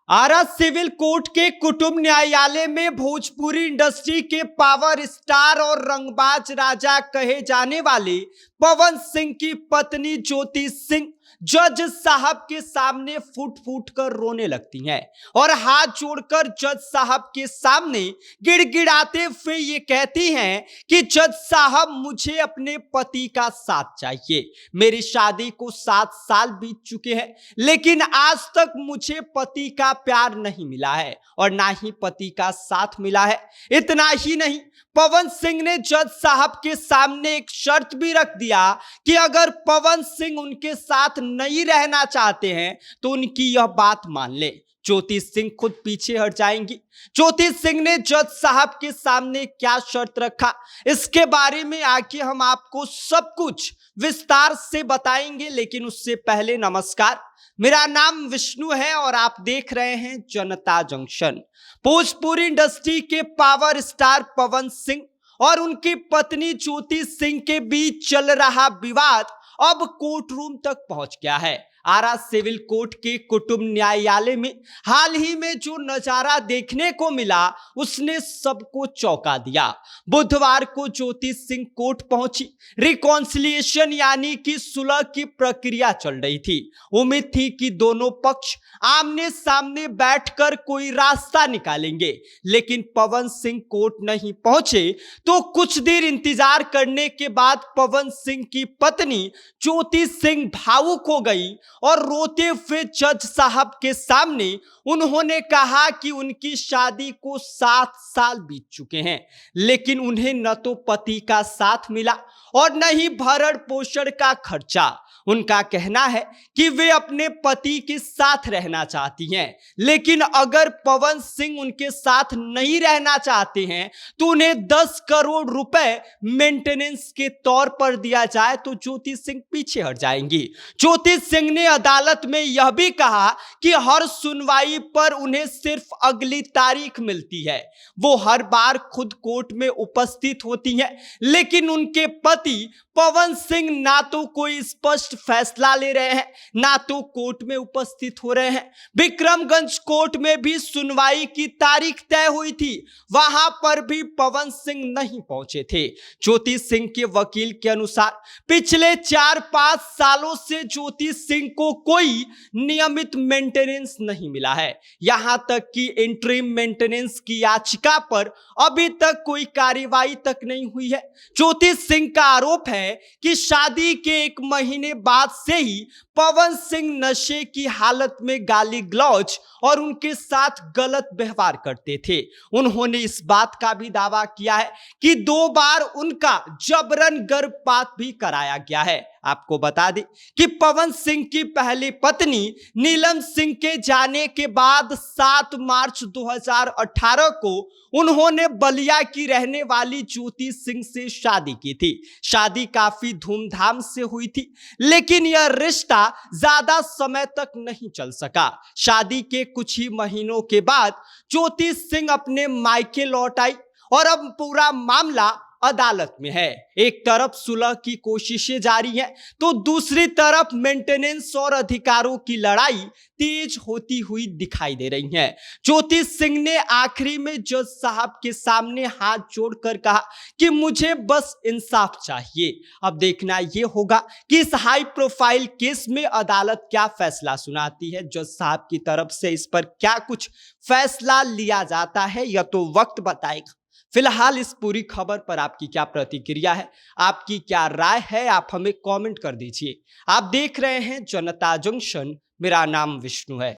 आरा civil court के कुटुंब न्यायालय में भोजपुरी इंडस्ट्री के पावर स्टार और रंगबाज राजा कहे जाने वाले पवन सिंह की पत्नी ज्योति सिंह जज साहब के सामने फूट फूट कर रोने लगती हैं और हाथ जोड़कर जज साहब के सामने गिड़गिड़ाते हुए ये कहती हैं कि जज साहब, मुझे अपने पति का साथ चाहिए। मेरी शादी को 7 साल बीत चुके हैं, लेकिन आज तक मुझे पति का प्यार नहीं मिला है और ना ही पति का साथ मिला है। इतना ही नहीं, पवन सिंह ने जज साहब के सामने एक शर्त भी रख दिया कि अगर पवन सिंह उनके साथ नहीं रहना चाहते हैं तो उनकी यह बात मान ले। ज्योति सिंह खुद पीछे हट जाएंगी। ज्योति सिंह ने जज साहब के सामने क्या शर्त रखा, इसके बारे में आगे हम आपको सब कुछ विस्तार से बताएंगे। लेकिन उससे पहले नमस्कार, मेरा नाम विष्णु है और आप देख रहे हैं जनता जंक्शन। भोजपुरी इंडस्ट्री के पावर स्टार पवन सिंह और उनकी पत्नी ज्योति सिंह के बीच चल रहा विवाद अब कोर्ट रूम तक पहुंच गया है। आरा सिविल कोर्ट के कुटुंब न्यायालय में हाल ही में जो नजारा देखने को मिला उसने सबको चौंका दिया। बुधवार को ज्योति सिंह कोर्ट पहुंची। रिकॉन्सिलिएशन यानी कि सुलह की प्रक्रिया चल रही थी। उम्मीद थी कि दोनों पक्ष आमने सामने बैठकर कोई रास्ता निकालेंगे, लेकिन पवन सिंह कोर्ट नहीं पहुंचे तो कुछ देर इंतजार करने के बाद पवन सिंह की पत्नी ज्योति सिंह भावुक हो गई और रोते हुए जज साहब के सामने उन्होंने कहा कि उनकी शादी को 7 साल बीत चुके हैं, लेकिन उन्हें न तो पति का साथ मिला और न ही भरण पोषण का खर्चा। उनका कहना है कि वे अपने पति के साथ रहना चाहती हैं, लेकिन अगर पवन सिंह उनके साथ नहीं रहना चाहते हैं तो उन्हें 10 करोड़ रुपए मेंटेनेंस के तौर पर दिया जाए तो ज्योति सिंह पीछे हट जाएंगी। ज्योति सिंह ने अदालत में यह भी कहा कि हर सुनवाई पर उन्हें सिर्फ अगली तारीख मिलती है। वो हर बार खुद कोर्ट में उपस्थित होती हैं, लेकिन उनके पति पवन सिंह ना तो कोई स्पष्ट फैसला ले रहे हैं, ना तो कोर्ट में उपस्थित हो रहे हैं। विक्रमगंज कोर्ट में भी सुनवाई की तारीख तय हुई थी, वहां पर भी पवन सिंह नहीं पहुंचे थे। ज्योति सिंह के वकील के अनुसार पिछले 4-5 सालों से ज्योति सिंह को कोई नियमित मेंटेनेंस नहीं मिला है। यहां तक कि इंटरिम मेंटेनेंस की याचिका पर अभी तक कोई कार्यवाही तक नहीं हुई है। ज्योति सिंह का आरोप है कि शादी के 1 महीने बाद से ही पवन सिंह नशे की हालत में गाली गलौज और उनके साथ गलत व्यवहार करते थे। उन्होंने इस बात का भी दावा किया है कि 2 बार उनका जबरन गर्भपात भी कराया गया है। आपको बता दें कि पवन सिंह की पहली पत्नी नीलम सिंह के जाने के बाद 7 मार्च 2018 को उन्होंने बलिया की रहने वाली ज्योति सिंह से शादी की थी। शादी काफी धूमधाम से हुई थी, लेकिन यह रिश्ता ज्यादा समय तक नहीं चल सका। शादी के कुछ ही महीनों के बाद ज्योति सिंह अपने मायके लौट आई और अब पूरा मामला अदालत में है। एक तरफ सुलह की कोशिशें जारी हैं तो दूसरी तरफ मेंटेनेंस और अधिकारों की लड़ाई तेज होती हुई दिखाई दे रही है। ज्योति सिंह ने आखिरी में जज साहब के सामने हाथ जोड़कर कहा कि मुझे बस इंसाफ चाहिए। अब देखना यह होगा कि इस हाई प्रोफाइल केस में अदालत क्या फैसला सुनाती है। जज साहब की तरफ से इस पर क्या कुछ फैसला लिया जाता है यह तो वक्त बताएगा। फिलहाल इस पूरी खबर पर आपकी क्या प्रतिक्रिया है, आपकी क्या राय है, आप हमें कमेंट कर दीजिए। आप देख रहे हैं जनता जंक्शन, मेरा नाम विष्णु है।